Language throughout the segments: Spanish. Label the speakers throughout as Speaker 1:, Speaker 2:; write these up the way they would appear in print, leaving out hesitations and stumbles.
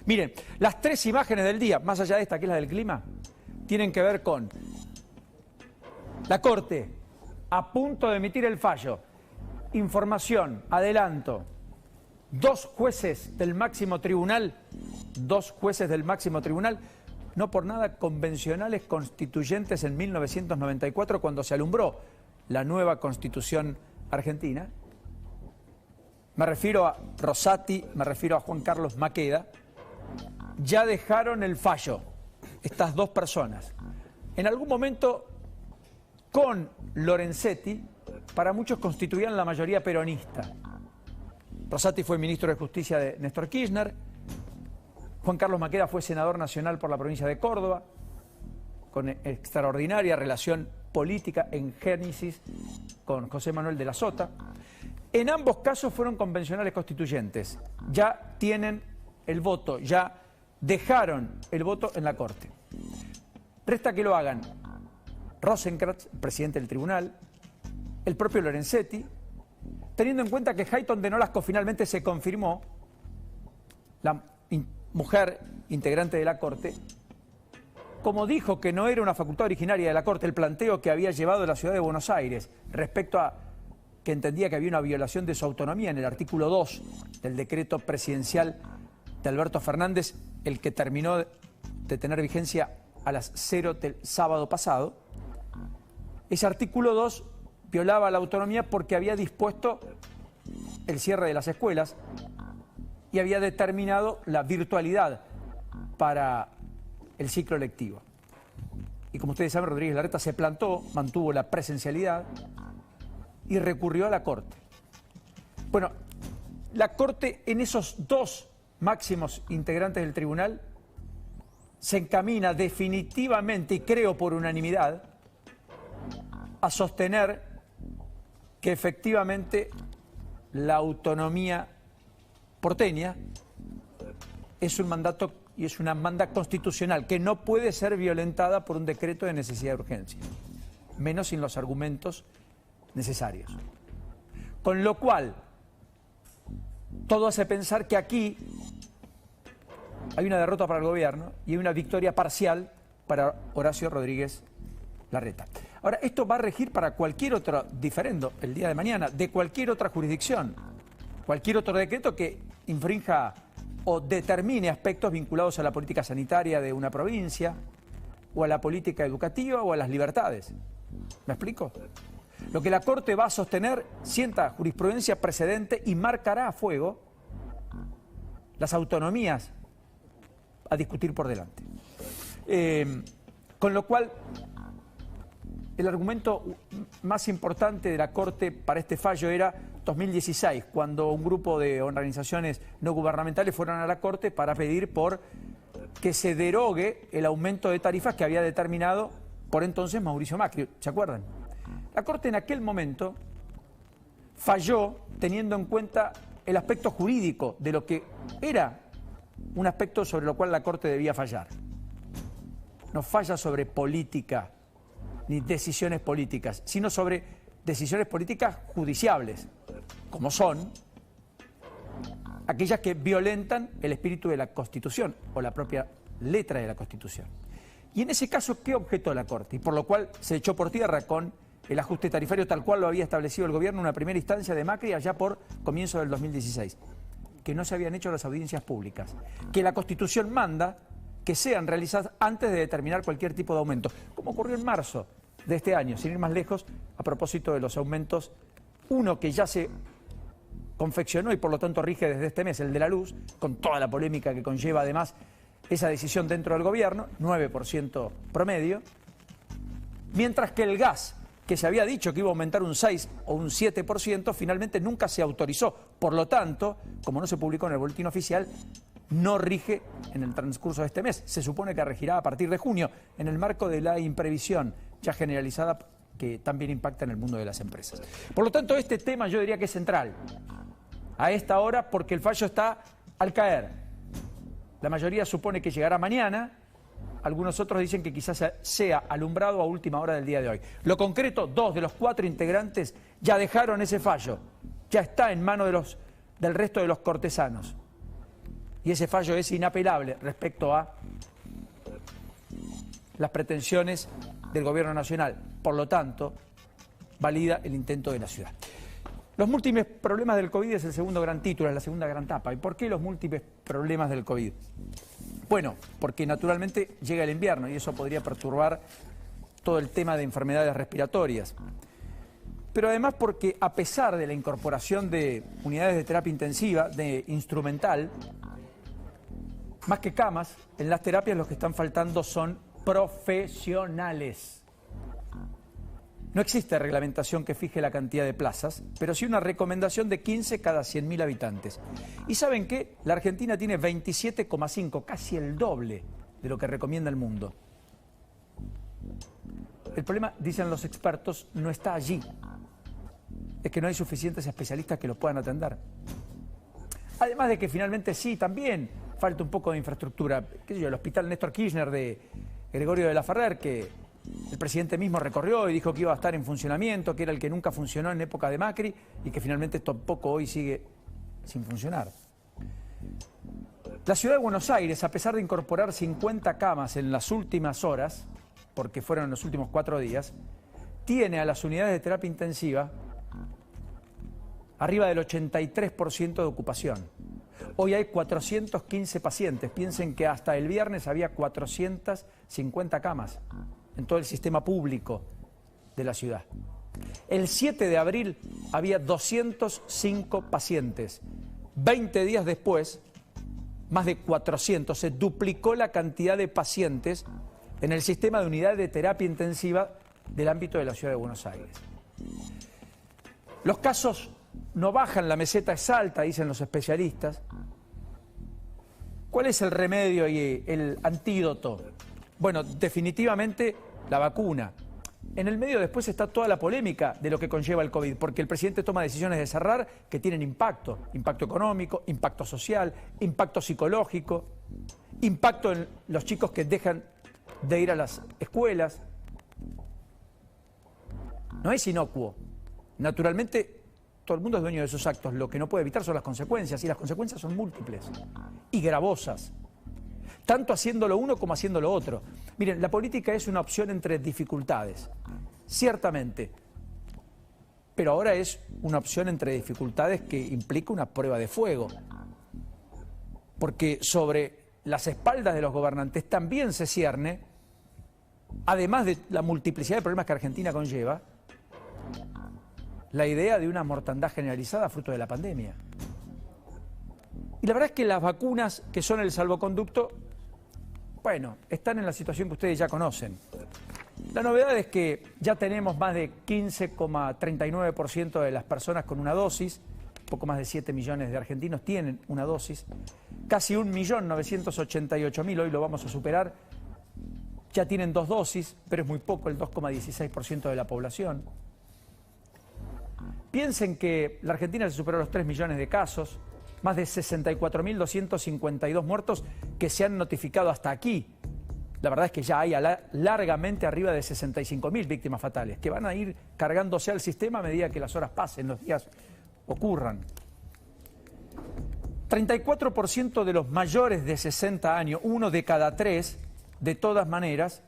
Speaker 1: Miren, las tres imágenes del día, más allá de esta que es la del clima, tienen que ver con la Corte a punto de emitir el fallo. Información, adelanto, dos jueces del máximo tribunal, no por nada convencionales constituyentes en 1994 cuando se alumbró la nueva Constitución argentina. Me refiero a Rosati, me refiero a Juan Carlos Maqueda. Ya dejaron el fallo, estas dos personas. En algún momento, con Lorenzetti, para muchos constituían la mayoría peronista. Rosati fue ministro de Justicia de Néstor Kirchner. Juan Carlos Maqueda fue senador nacional por la provincia de Córdoba, con extraordinaria relación política en génesis con José Manuel de la Sota. En ambos casos fueron convencionales constituyentes. Ya tienen el voto, ya dejaron el voto en la Corte. Resta que lo hagan Rosenkrantz, presidente del tribunal, el propio Lorenzetti, teniendo en cuenta que Hayton de Nolasco finalmente se confirmó, la mujer integrante de la Corte, como dijo que no era una facultad originaria de la Corte, el planteo que había llevado la ciudad de Buenos Aires respecto a que entendía que había una violación de su autonomía en el artículo 2 del decreto presidencial de Alberto Fernández, el que terminó de tener vigencia a las 0 del sábado pasado. Ese artículo 2 violaba la autonomía porque había dispuesto el cierre de las escuelas y había determinado la virtualidad para el ciclo lectivo. Y como ustedes saben, Rodríguez Larreta se plantó, mantuvo la presencialidad y recurrió a la Corte. Bueno, la Corte en esos dos máximos integrantes del tribunal se encamina definitivamente, y creo por unanimidad, a sostener que efectivamente la autonomía porteña es un mandato y es una manda constitucional que no puede ser violentada por un decreto de necesidad de urgencia, menos sin los argumentos necesarios. Con lo cual, todo hace pensar que aquí hay una derrota para el gobierno y hay una victoria parcial para Horacio Rodríguez Larreta. Ahora, esto va a regir para cualquier otro diferendo el día de mañana, de cualquier otra jurisdicción, cualquier otro decreto que infrinja o determine aspectos vinculados a la política sanitaria de una provincia, o a la política educativa, o a las libertades. ¿Me explico? Lo que la Corte va a sostener sienta jurisprudencia precedente y marcará a fuego las autonomías a discutir por delante. Con lo cual, el argumento más importante de la Corte para este fallo era 2016, cuando un grupo de organizaciones no gubernamentales fueron a la Corte para pedir por que se derogue el aumento de tarifas que había determinado por entonces Mauricio Macri. ¿Se acuerdan? La Corte en aquel momento falló teniendo en cuenta el aspecto jurídico de lo que era un aspecto sobre lo cual la Corte debía fallar. No falla sobre política ni decisiones políticas, sino sobre decisiones políticas judiciables, como son aquellas que violentan el espíritu de la Constitución o la propia letra de la Constitución. Y en ese caso, ¿qué objetó la Corte? Y por lo cual se echó por tierra con el ajuste tarifario tal cual lo había establecido el gobierno en una primera instancia de Macri allá por comienzo del 2016. Que no se habían hecho las audiencias públicas, que la Constitución manda que sean realizadas antes de determinar cualquier tipo de aumento, como ocurrió en marzo de este año, sin ir más lejos, a propósito de los aumentos, uno que ya se confeccionó y por lo tanto rige desde este mes, el de la luz, con toda la polémica que conlleva además esa decisión dentro del gobierno, 9% promedio, mientras que el gas, que se había dicho que iba a aumentar un 6 o un 7%, finalmente nunca se autorizó. Por lo tanto, como no se publicó en el boletín oficial, no rige en el transcurso de este mes. Se supone que regirá a partir de junio, en el marco de la imprevisión ya generalizada que también impacta en el mundo de las empresas. Por lo tanto, este tema yo diría que es central a esta hora porque el fallo está al caer. La mayoría supone que llegará mañana. Algunos otros dicen que quizás sea alumbrado a última hora del día de hoy. Lo concreto, 2 de los 4 integrantes ya dejaron ese fallo. Ya está en manos del resto de los cortesanos. Y ese fallo es inapelable respecto a las pretensiones del Gobierno Nacional. Por lo tanto, valida el intento de la ciudad. Los múltiples problemas del COVID es el segundo gran título, es la segunda gran tapa. ¿Y por qué los múltiples problemas del COVID? Bueno, porque naturalmente llega el invierno y eso podría perturbar todo el tema de enfermedades respiratorias. Pero además porque a pesar de la incorporación de unidades de terapia intensiva, de instrumental, más que camas, en las terapias los que están faltando son profesionales. No existe reglamentación que fije la cantidad de plazas, pero sí una recomendación de 15 cada 100.000 habitantes. ¿Y saben qué? La Argentina tiene 27,5, casi el doble de lo que recomienda el mundo. El problema, dicen los expertos, no está allí. Es que no hay suficientes especialistas que los puedan atender. Además de que finalmente sí, también falta un poco de infraestructura. ¿Qué sé yo? El hospital Néstor Kirchner de Gregorio de la Ferrer, que el presidente mismo recorrió y dijo que iba a estar en funcionamiento, que era el que nunca funcionó en época de Macri y que finalmente tampoco hoy sigue sin funcionar. La ciudad de Buenos Aires, a pesar de incorporar 50 camas en las últimas horas, porque fueron en los últimos 4 días, tiene a las unidades de terapia intensiva arriba del 83% de ocupación. Hoy hay 415 pacientes. Piensen que hasta el viernes había 450 camas en todo el sistema público de la ciudad. El 7 de abril había 205 pacientes. 20 días después, más de 400. Se duplicó la cantidad de pacientes en el sistema de unidades de terapia intensiva del ámbito de la ciudad de Buenos Aires. Los casos no bajan, la meseta es alta, dicen los especialistas. ¿Cuál es el remedio y el antídoto? Bueno, definitivamente la vacuna. En el medio después está toda la polémica de lo que conlleva el COVID, porque el presidente toma decisiones de cerrar que tienen impacto económico, impacto social, impacto psicológico, impacto en los chicos que dejan de ir a las escuelas. No es inocuo. Naturalmente, todo el mundo es dueño de sus actos. Lo que no puede evitar son las consecuencias, y las consecuencias son múltiples y gravosas, tanto haciendo lo uno como haciendo lo otro. Miren, la política es una opción entre dificultades, ciertamente, pero ahora es una opción entre dificultades que implica una prueba de fuego, porque sobre las espaldas de los gobernantes también se cierne, además de la multiplicidad de problemas que Argentina conlleva, la idea de una mortandad generalizada fruto de la pandemia. Y la verdad es que las vacunas, que son el salvoconducto, bueno, están en la situación que ustedes ya conocen. La novedad es que ya tenemos más de 15,39% de las personas con una dosis, poco más de 7 millones de argentinos tienen una dosis, casi 1.988.000, hoy lo vamos a superar, ya tienen 2 dosis, pero es muy poco, el 2,16% de la población. Piensen que la Argentina se superó los 3 millones de casos, más de 64.252 muertos que se han notificado hasta aquí. La verdad es que ya hay largamente arriba de 65.000 víctimas fatales, que van a ir cargándose al sistema a medida que las horas pasen, los días ocurran. 34% de los mayores de 60 años, 1 de cada 3, de todas maneras,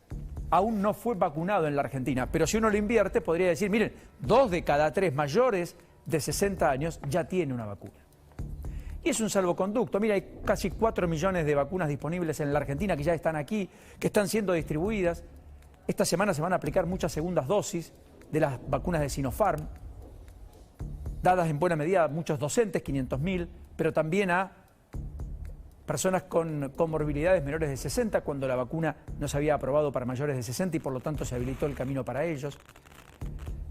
Speaker 1: aún no fue vacunado en la Argentina. Pero si uno lo invierte, podría decir, miren, 2 de cada 3 mayores de 60 años ya tiene una vacuna. Y es un salvoconducto. Mira, hay casi 4 millones de vacunas disponibles en la Argentina que ya están aquí, que están siendo distribuidas. Esta semana se van a aplicar muchas segundas dosis de las vacunas de Sinopharm, dadas en buena medida a muchos docentes, 500.000, pero también a personas con comorbilidades menores de 60, cuando la vacuna no se había aprobado para mayores de 60 y por lo tanto se habilitó el camino para ellos.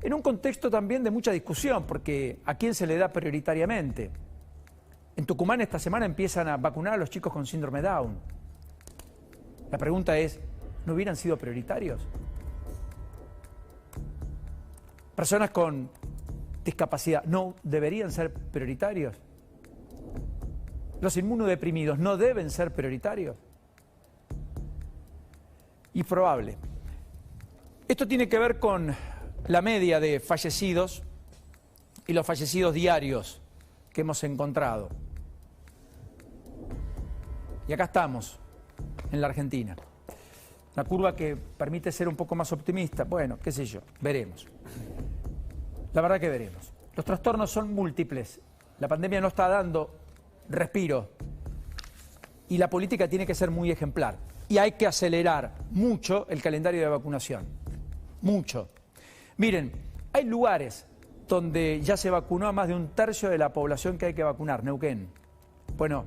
Speaker 1: En un contexto también de mucha discusión, porque ¿a quién se le da prioritariamente? En Tucumán esta semana empiezan a vacunar a los chicos con síndrome Down. La pregunta es, ¿no hubieran sido prioritarios? Personas con discapacidad, ¿no deberían ser prioritarios? Los inmunodeprimidos, ¿no deben ser prioritarios? Improbable. Esto tiene que ver con la media de fallecidos y los fallecidos diarios que hemos encontrado. Y acá estamos, en la Argentina. Una curva que permite ser un poco más optimista. Bueno, qué sé yo, veremos. La verdad que veremos. Los trastornos son múltiples. La pandemia no está dando respiro. Y la política tiene que ser muy ejemplar. Y hay que acelerar mucho el calendario de vacunación. Mucho. Miren, hay lugares donde ya se vacunó a más de 1/3 de la población que hay que vacunar. Neuquén. Bueno,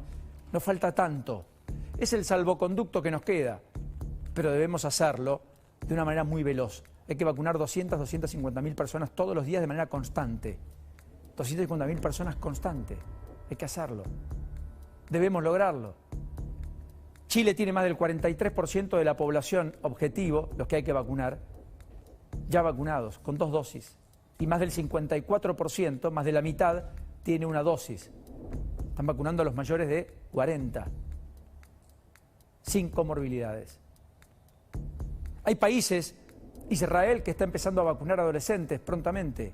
Speaker 1: no falta tanto. Es el salvoconducto que nos queda. Pero debemos hacerlo de una manera muy veloz. Hay que vacunar 250.000 personas todos los días de manera constante. 250.000 personas constante. Hay que hacerlo. Debemos lograrlo. Chile tiene más del 43% de la población objetivo, los que hay que vacunar, ya vacunados, con 2 dosis. Y más del 54%, más de la mitad, tiene una dosis. Están vacunando a los mayores de 40, sin comorbilidades. Hay países, Israel, que está empezando a vacunar a adolescentes prontamente.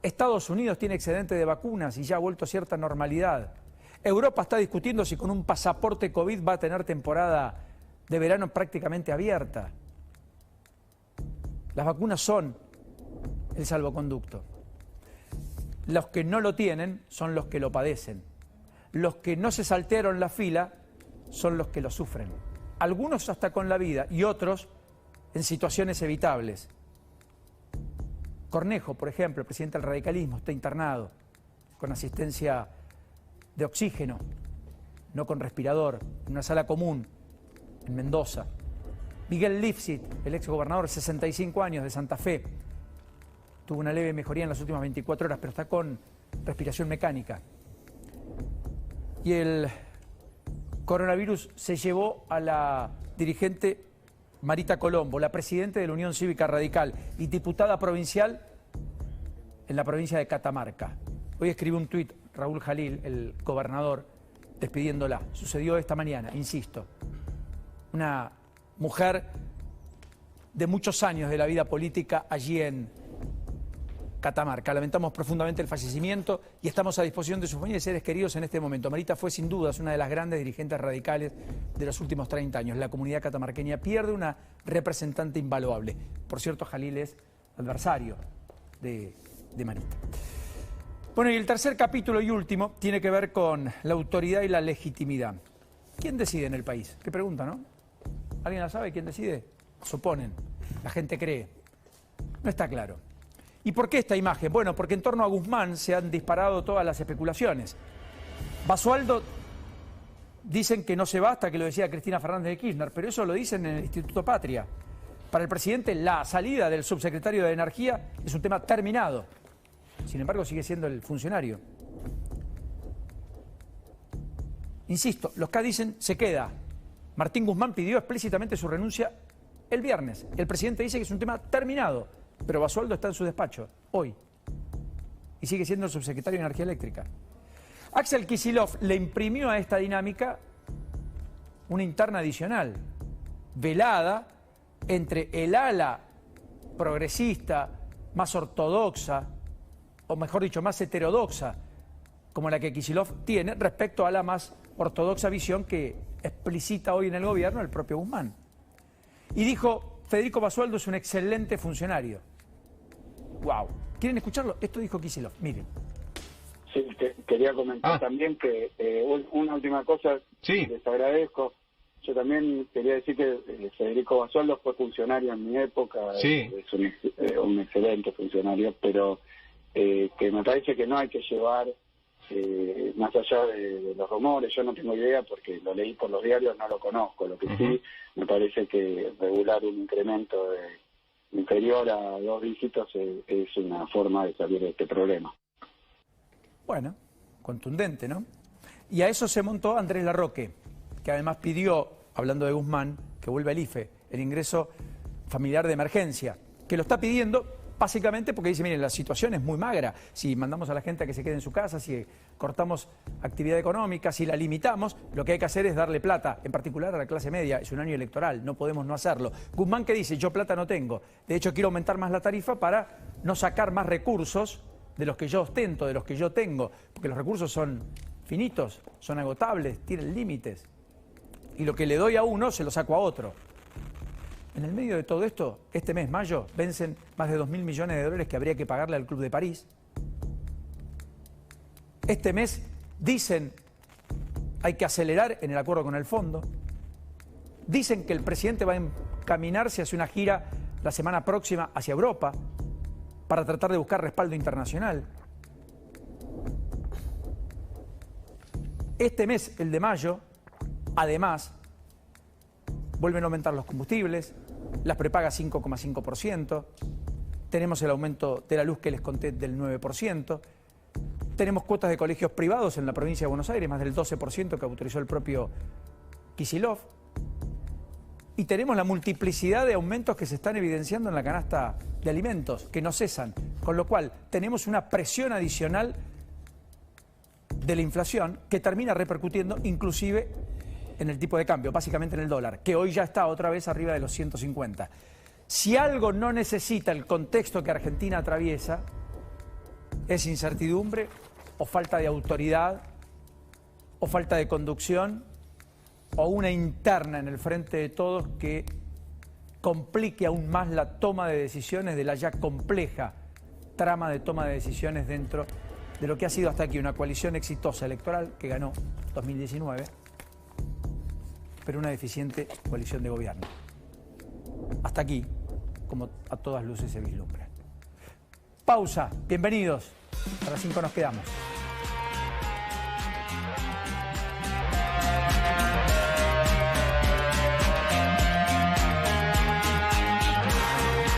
Speaker 1: Estados Unidos tiene excedente de vacunas y ya ha vuelto a cierta normalidad. Europa está discutiendo si con un pasaporte COVID va a tener temporada de verano prácticamente abierta. Las vacunas son el salvoconducto. Los que no lo tienen son los que lo padecen. Los que no se saltearon la fila son los que lo sufren. Algunos hasta con la vida y otros en situaciones evitables. Cornejo, por ejemplo, el presidente del radicalismo, está internado con asistencia de oxígeno, no con respirador, en una sala común en Mendoza. Miguel Lifshitz, el exgobernador, 65 años, de Santa Fe, tuvo una leve mejoría en las últimas 24 horas, pero está con respiración mecánica. Y el coronavirus se llevó a la dirigente Marita Colombo, la presidenta de la Unión Cívica Radical y diputada provincial en la provincia de Catamarca. Hoy escribió un tuit Raúl Jalil, el gobernador, despidiéndola. Sucedió esta mañana, insisto. Una mujer de muchos años de la vida política allí en Catamarca. Lamentamos profundamente el fallecimiento y estamos a disposición de sus familias y seres queridos en este momento. Marita fue sin dudas una de las grandes dirigentes radicales de los últimos 30 años. La comunidad catamarqueña pierde una representante invaluable. Por cierto, Jalil es adversario de Marita. Bueno, y el tercer capítulo y último tiene que ver con la autoridad y la legitimidad. ¿Quién decide en el país? Qué pregunta, ¿no? ¿Alguien la sabe quién decide? Suponen. La gente cree. No está claro. ¿Y por qué esta imagen? Bueno, porque en torno a Guzmán se han disparado todas las especulaciones. Basualdo dicen que no se va hasta que lo decía Cristina Fernández de Kirchner, pero eso lo dicen en el Instituto Patria. Para el presidente, la salida del subsecretario de Energía es un tema terminado. Sin embargo, sigue siendo el funcionario. Insisto, los que dicen se queda. Martín Guzmán pidió explícitamente su renuncia el viernes. El presidente dice que es un tema terminado, pero Basualdo está en su despacho hoy y sigue siendo el subsecretario de Energía Eléctrica. Axel Kicillof le imprimió a esta dinámica una interna adicional, velada entre el ala progresista, más ortodoxa, o mejor dicho, más heterodoxa, como la que Kicillof tiene, respecto a la más ortodoxa visión que explicita hoy en el gobierno el propio Guzmán. Y dijo, Federico Basualdo es un excelente funcionario. ¡Wow! ¿Quieren escucharlo? Esto dijo Kicillof, miren.
Speaker 2: Sí, quería comentar también que una última cosa,
Speaker 3: sí.
Speaker 2: Les agradezco. Yo también quería decir que Federico Basualdo fue funcionario en mi época,
Speaker 3: sí.
Speaker 2: Es un excelente funcionario, pero que me parece que no hay que llevar más allá de los rumores. Yo no tengo idea porque lo leí por los diarios, no lo conozco. Lo que sí me parece que regular un incremento inferior a 2 dígitos es una forma de salir de este problema.
Speaker 1: Bueno, contundente, ¿no? Y a eso se montó Andrés Larroque, que además pidió, hablando de Guzmán, que vuelva el IFE, el ingreso familiar de emergencia, que lo está pidiendo básicamente porque dice, miren, la situación es muy magra. Si mandamos a la gente a que se quede en su casa, si cortamos actividad económica, si la limitamos, lo que hay que hacer es darle plata, en particular a la clase media. Es un año electoral, no podemos no hacerlo. Guzmán, ¿qué dice? Yo plata no tengo. De hecho, quiero aumentar más la tarifa para no sacar más recursos de los que yo ostento, de los que yo tengo, porque los recursos son finitos, son agotables, tienen límites. y lo que le doy a uno se lo saco a otro. En el medio de todo esto, este mes, mayo, vencen más de 2.000 millones de dólares que habría que pagarle al Club de París. Este mes dicen hay que acelerar en el acuerdo con el fondo. Dicen que el presidente va a encaminarse hacia una gira la semana próxima hacia Europa para tratar de buscar respaldo internacional. Este mes, el de mayo, además, vuelven a aumentar los combustibles, las prepagas 5,5%, tenemos el aumento de la luz que les conté del 9%, tenemos cuotas de colegios privados en la provincia de Buenos Aires, más del 12% que autorizó el propio Kicillof, y tenemos la multiplicidad de aumentos que se están evidenciando en la canasta de alimentos, que no cesan, con lo cual tenemos una presión adicional de la inflación que termina repercutiendo inclusive en el tipo de cambio, básicamente en el dólar, que hoy ya está otra vez arriba de los 150. Si algo no necesita el contexto que Argentina atraviesa, es incertidumbre o falta de autoridad o falta de conducción o una interna en el frente de todos que complique aún más la toma de decisiones de la ya compleja trama de toma de decisiones dentro de lo que ha sido hasta aquí una coalición exitosa electoral que ganó 2019, pero una deficiente coalición de gobierno. Hasta aquí, como a todas luces se vislumbra. Pausa, bienvenidos. A las 5 nos quedamos.